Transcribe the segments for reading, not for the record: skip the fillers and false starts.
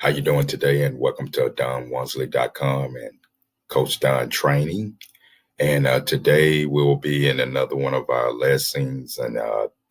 How you doing today? And welcome to DonWansley.com and Coach Don Training. And today we will be in another one of our lessons, and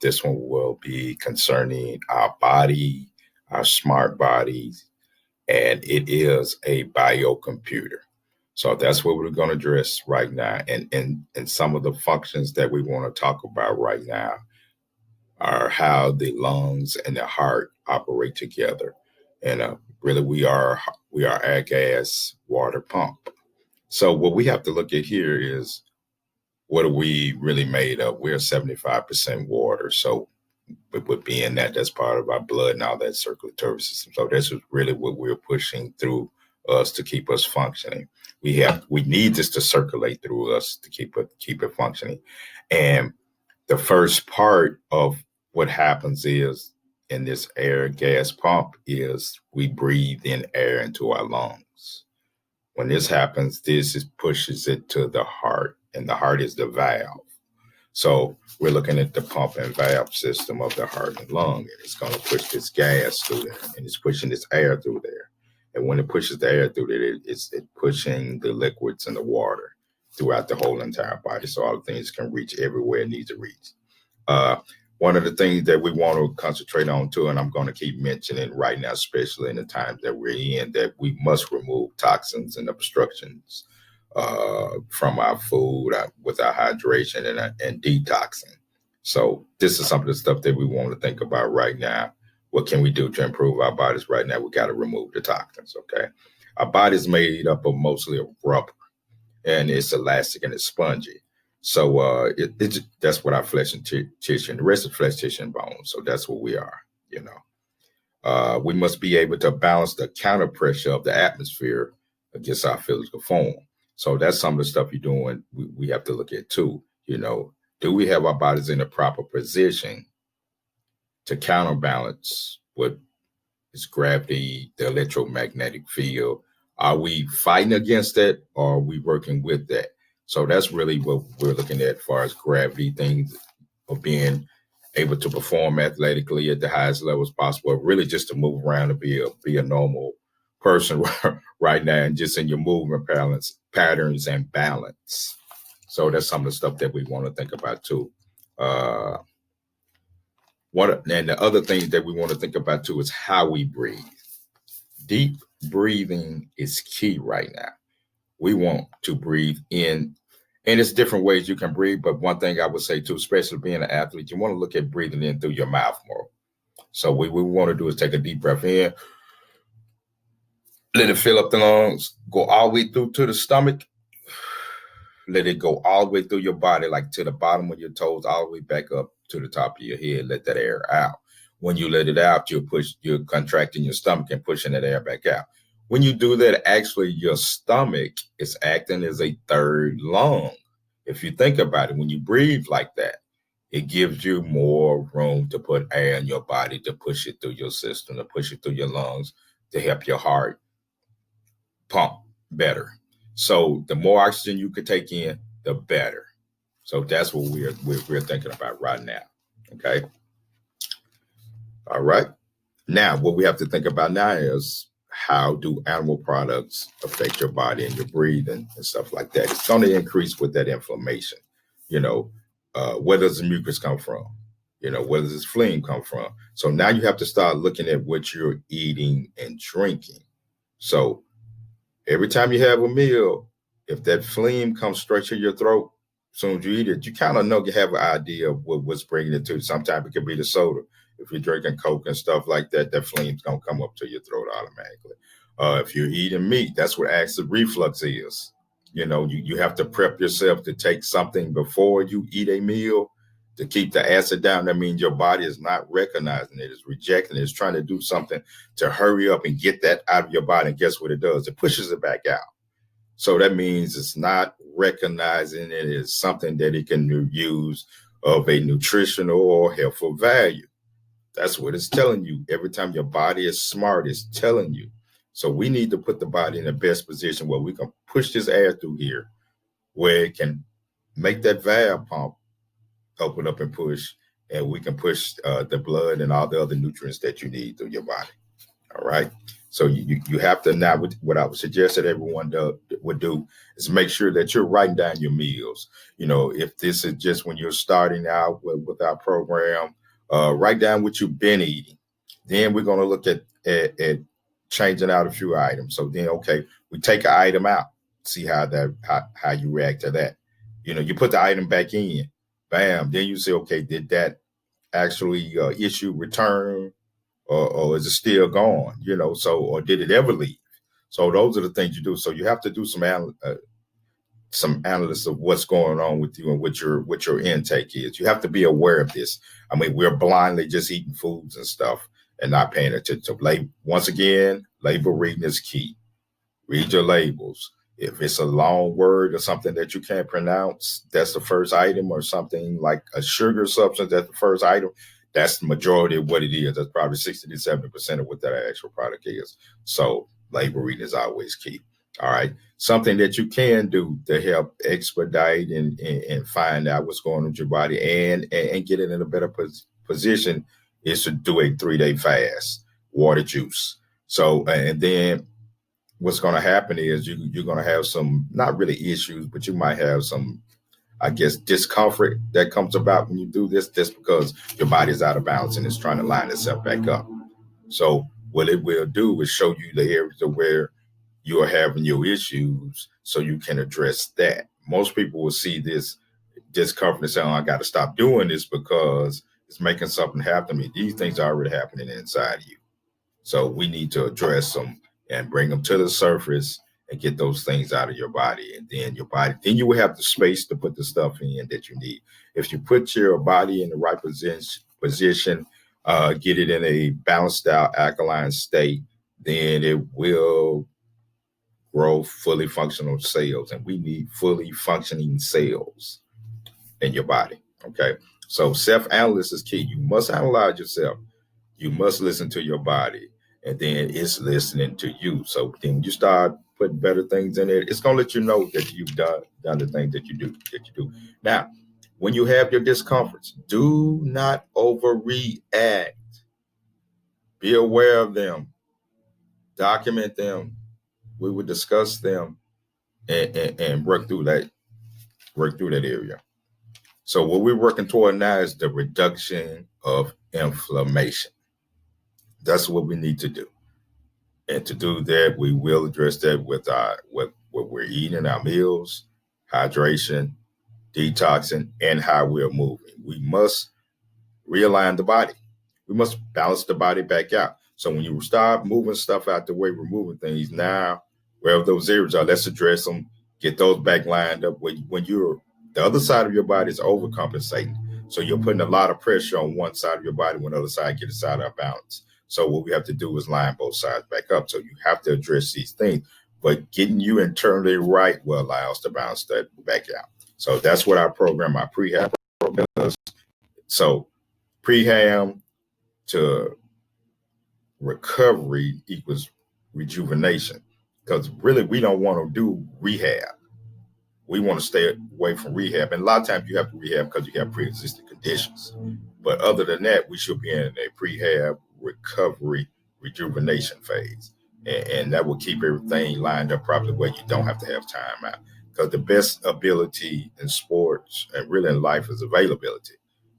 this one will be concerning our body, our smart bodies, and it is a biocomputer. So that's what we're going to address right now, and some of the functions that we want to talk about right now are how the lungs and the heart operate together. And really, we are air gas water pump. So what we have to look at here is what are we really made of? We're 75% water. So with being that's part of our blood and all that circulatory system. So this is really what we're pushing through us to keep us functioning. We need this to circulate through us to keep it functioning. And the first part of what happens is in this air gas pump is we breathe in air into our lungs. When this happens, pushes it to the heart, and the heart is the valve. So we're looking at the pump and valve system of the heart and lung, and it's going to push this gas through there, and it's pushing this air through there. And when it pushes the air through there, it's pushing the liquids and the water throughout the whole entire body, so all the things can reach everywhere it needs to reach. Uh, One of the things that we want to concentrate on too, and I'm going to keep mentioning right now, especially in the times that we're in, that we must remove toxins and obstructions from our food with our hydration and detoxing. So this is some of the stuff that we want to think about right now. What can we do to improve our bodies right now? We got to remove the toxins, okay? Our body's made up of mostly of rubber, and it's elastic and it's spongy. So that's what our flesh and tissue, and the rest of flesh, tissue, and bone. So that's what we are, you know. We must be able to balance the counter pressure of the atmosphere against our physical form. So that's some of the stuff you're doing. We have to look at too. You know, do we have our bodies in the proper position to counterbalance what is gravity, the electromagnetic field? Are we fighting against that, or are we working with that? So that's really what we're looking at as far as gravity, things of being able to perform athletically at the highest levels possible, really just to move around and be a normal person right now, and just in your movement patterns and balance. So that's some of the stuff that we want to think about too. And the other things that we want to think about too is how we breathe. Deep breathing is key right now. We want to breathe in, and it's different ways you can breathe. But one thing I would say too, especially being an athlete, you want to look at breathing in through your mouth more. So what we want to do is take a deep breath in, let it fill up the lungs, go all the way through to the stomach, let it go all the way through your body, like to the bottom of your toes, all the way back up to the top of your head. Let that air out. When you let it out, you're contracting your stomach and pushing that air back out. When you do that, actually your stomach is acting as a third lung. If you think about it, when you breathe like that, it gives you more room to put air in your body, to push it through your system, to push it through your lungs, to help your heart pump better. So the more oxygen you can take in, the better. So that's what we're thinking about right now. Okay. All right. Now, what we have to think about now is how do animal products affect your body and your breathing and stuff like that. It's going to increase with that inflammation. You know, where does the mucus come from? You know, where does this phlegm come from? So now you have to start looking at what you're eating and drinking. So every time you have a meal, if that phlegm comes straight to your throat, as soon as you eat it, you kind of know, you have an idea of what's bringing it to you. Sometimes it could be the soda. If you're drinking Coke and stuff like that, that phlegm's going to come up to your throat automatically. If you're eating meat, that's what acid reflux is. You know, you have to prep yourself to take something before you eat a meal to keep the acid down. That means your body is not recognizing it, it's rejecting it, it's trying to do something to hurry up and get that out of your body. And guess what it does? It pushes it back out. So that means it's not recognizing it as something that it can use of a nutritional or healthful value. That's what it's telling you. Every time your body is smart, it's telling you. So we need to put the body in the best position where we can push this air through here, where it can make that valve pump open up and push, and we can push the blood and all the other nutrients that you need through your body. All right. So you have to now, what I would suggest that everyone would do is make sure that you're writing down your meals. If this is just when you're starting out with our program, write down what you've been eating. Then we're going to look at changing out a few items. So then, okay, we take an item out, see how you react to that. You put the item back in, bam. Then you say, okay, did that actually issue return, or is it still gone? Or did it ever leave? So those are the things you do. So you have to do some analysis of what's going on with you and what your intake is. You have to be aware of this. I mean, we're blindly just eating foods and stuff and not paying attention. Once again, label reading is key. Read your labels. If it's a long word or something that you can't pronounce, that's the first item, or something like a sugar substance, that's the first item. That's the majority of what it is. That's probably 60 to 70% of what that actual product is. So label reading is always key. All right. Something that you can do to help expedite and find out what's going on with your body and get it in a better position is to do a 3-day fast, water, juice. So, and then what's going to happen is you're going to have some, not really issues, but you might have some, I guess, discomfort that comes about when you do this, just because your body is out of balance and it's trying to line itself back up. So what it will do is show you the areas of where you are having your issues so you can address that. Most people will see this discomfort and say, oh, I got to stop doing this because it's making something happen to me. These things are already happening inside of you. So we need to address them and bring them to the surface and get those things out of your body. And then then you will have the space to put the stuff in that you need. If you put your body in the right position, get it in a balanced out alkaline state, then it will grow fully functional cells. And we need fully functioning cells in your body. Okay. So self-analysis is key. You must analyze yourself. You must listen to your body, and then it's listening to you. So then when you start putting better things in there, it's going to let you know that you've done the things that you do. Now, when you have your discomforts, do not overreact. Be aware of them. Document them. We will discuss them and work through that area. So what we're working toward now is the reduction of inflammation. That's what we need to do. And to do that, we will address that with what we're eating, our meals, hydration, detoxing, and how we're moving. We must realign the body. We must balance the body back out. So when you start moving stuff out the way we're moving things now, wherever those areas are, let's address them, get those back lined up. When the other side of your body is overcompensating. So you're putting a lot of pressure on one side of your body when the other side gets out of balance. So what we have to do is line both sides back up. So you have to address these things, but getting you internally right will allow us to bounce that back out. So that's what our prehab program does. So prehab to recovery equals rejuvenation, because really we don't want to do rehab. We want to stay away from rehab. And a lot of times you have to rehab because you have pre-existing conditions. But other than that, we should be in a prehab recovery rejuvenation phase. And that will keep everything lined up properly where you don't have to have time out. Because the best ability in sports and really in life is availability.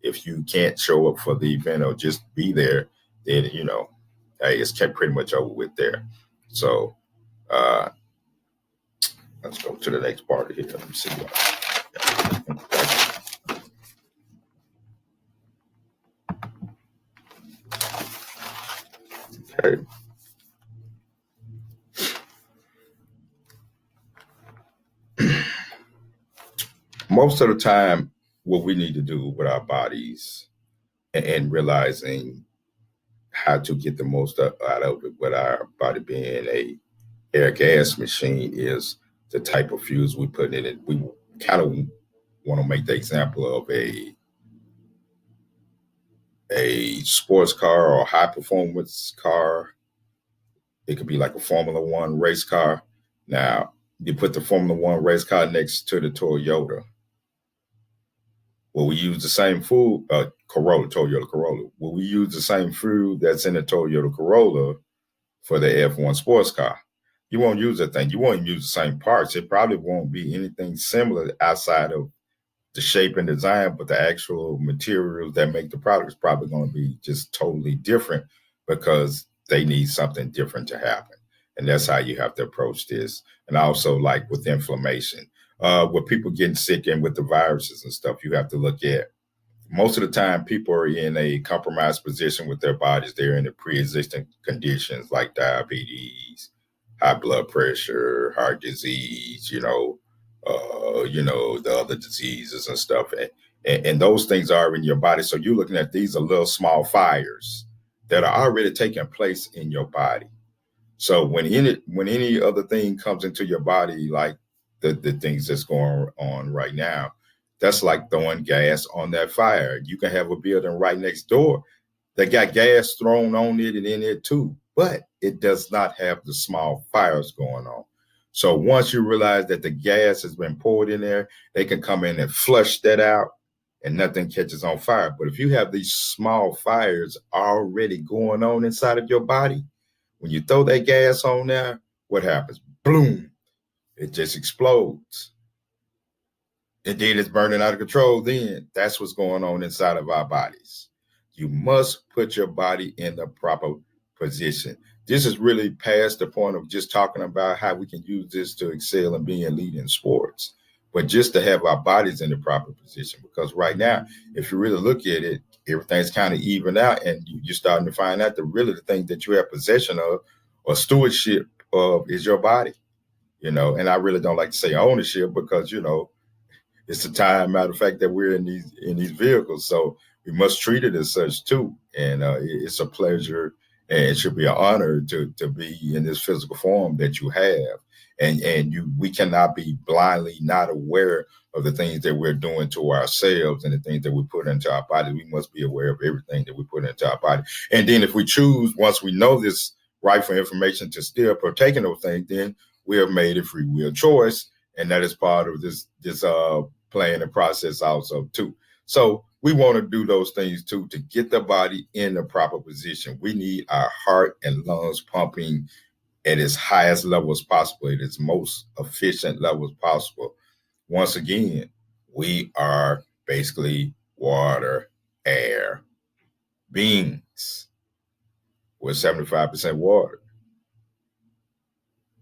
If you can't show up for the event or just be there, then, hey, it's kept pretty much over with there. So, let's go to the next part here. Let me see. Okay. Most of the time, what we need to do with our bodies and realizing how to get the most out of it with our body being a air gas machine is the type of fuels we put in it. We kind of want to make the example of a sports car or a high performance car. It could be like a Formula One race car. Now, you put the Formula One race car next to the Toyota. Will we use the same food, Toyota Corolla? Will we use the same food that's in the Toyota Corolla for the F1 sports car. You won't use that thing. You won't even use the same parts. It probably won't be anything similar outside of the shape and design, but the actual materials that make the product is probably going to be just totally different because they need something different to happen. And that's how you have to approach this. And also, like with inflammation, with people getting sick and with the viruses and stuff, you have to look at most of the time people are in a compromised position with their bodies. They're in the pre-existing conditions like diabetes, high blood pressure, heart disease, the other diseases and stuff. And those things are in your body. So you're looking at these are little small fires that are already taking place in your body. So when any other thing comes into your body, like the things that's going on right now, that's like throwing gas on that fire. You can have a building right next door that got gas thrown on it and in it too, but it does not have the small fires going on. So once you realize that the gas has been poured in there, they can come in and flush that out and nothing catches on fire. But if you have these small fires already going on inside of your body, when you throw that gas on there, what happens? Boom, it just explodes. And then it's burning out of control. Then that's what's going on inside of our bodies. You must put your body in the proper position. This is really past the point of just talking about how we can use this to excel and be in leading sports, but just to have our bodies in the proper position. Because right now, if you really look at it, everything's kind of even out, and you're starting to find out that really the thing that you have possession of or stewardship of is your body. And I really don't like to say ownership because it's the time, matter of fact, that we're in these vehicles, so we must treat it as such too. And it's a pleasure, and it should be an honor to be in this physical form that you have. And we cannot be blindly not aware of the things that we're doing to ourselves and the things that we put into our body. We must be aware of everything that we put into our body. And then if we choose, once we know this rightful information, to still partake in those things, then we have made a free will choice, and that is part of this playing the process also too. So we want to do those things too to get the body in the proper position. We need our heart and lungs pumping at its highest level as possible, at its most efficient level as possible. Once again, we are basically water, air beings. We're 75% water.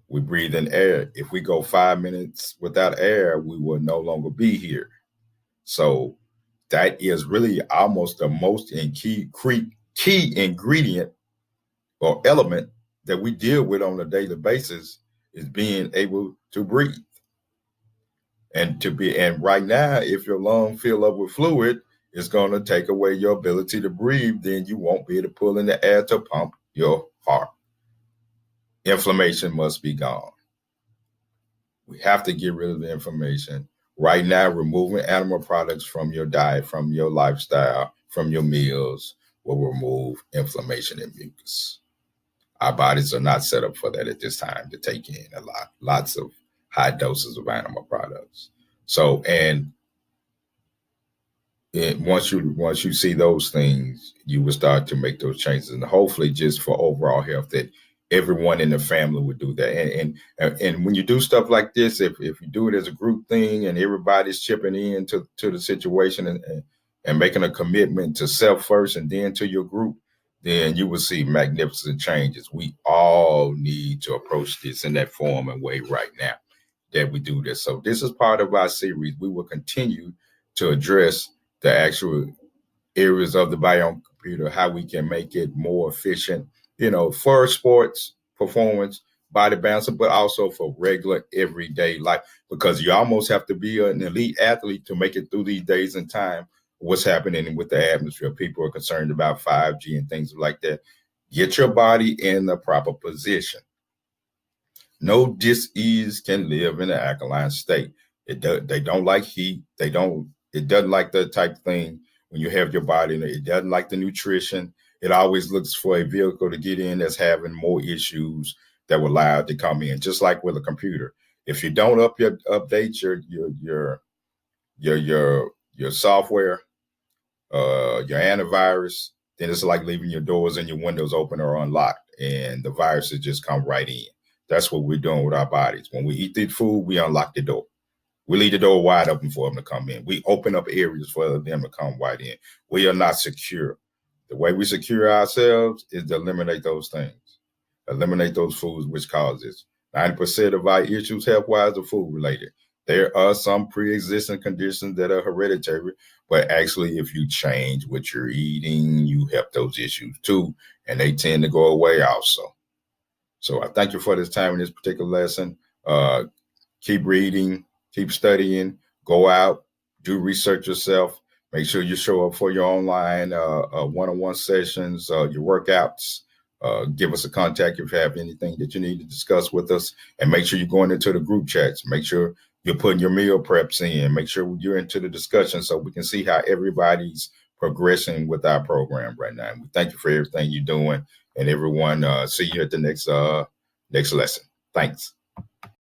We breathe in air. If we go 5 minutes without air, we will no longer be here. So that is really almost the most key ingredient or element that we deal with on a daily basis, is being able to breathe. And right now, if your lung fill up with fluid, it's going to take away your ability to breathe. Then you won't be able to pull in the air to pump your heart. Inflammation must be gone. We have to get rid of the inflammation. Right now, removing animal products from your diet, from your lifestyle, from your meals will remove inflammation and mucus. Our bodies are not set up for that at this time, to take in lots of high doses of animal products. So, and once you see those things, you will start to make those changes, and hopefully, just for overall health, that everyone in the family would do that. And when you do stuff like this, if you do it as a group thing and everybody's chipping in to the situation and making a commitment to self first and then to your group, then you will see magnificent changes. We all need to approach this in that form and way right now that we do this. So this is part of our series. We will continue to address the actual areas of the biome computer, how we can make it more efficient, for sports performance, body balance, but also for regular everyday life, because you almost have to be an elite athlete to make it through these days and time. What's happening with the atmosphere? People are concerned about 5G and things like that. Get your body in the proper position. No disease can live in an alkaline state. They don't like heat. It doesn't like the type of thing when you have your body in it. It doesn't like the nutrition. It always looks for a vehicle to get in that's having more issues that will allow it to come in. Just like with a computer, if you don't update your software, your antivirus, then it's like leaving your doors and your windows open or unlocked, and the viruses just come right in. That's what we're doing with our bodies. When we eat the food, we unlock the door. We leave the door wide open for them to come in. We open up areas for them to come right in. We are not secure. The way we secure ourselves is to eliminate those things, eliminate those foods which causes 90% of our issues health-wise are food related. There are some pre-existing conditions that are hereditary, but actually if you change what you're eating, you help those issues too, and they tend to go away also. So I thank you for this time in this particular lesson. Keep reading, keep studying, go out, do research yourself. Make sure you show up for your online one-on-one sessions, your workouts. Give us a contact if you have anything that you need to discuss with us. And make sure you're going into the group chats. Make sure you're putting your meal preps in. Make sure you're into the discussion so we can see how everybody's progressing with our program right now. And we thank you for everything you're doing. And everyone, see you at the next lesson. Thanks.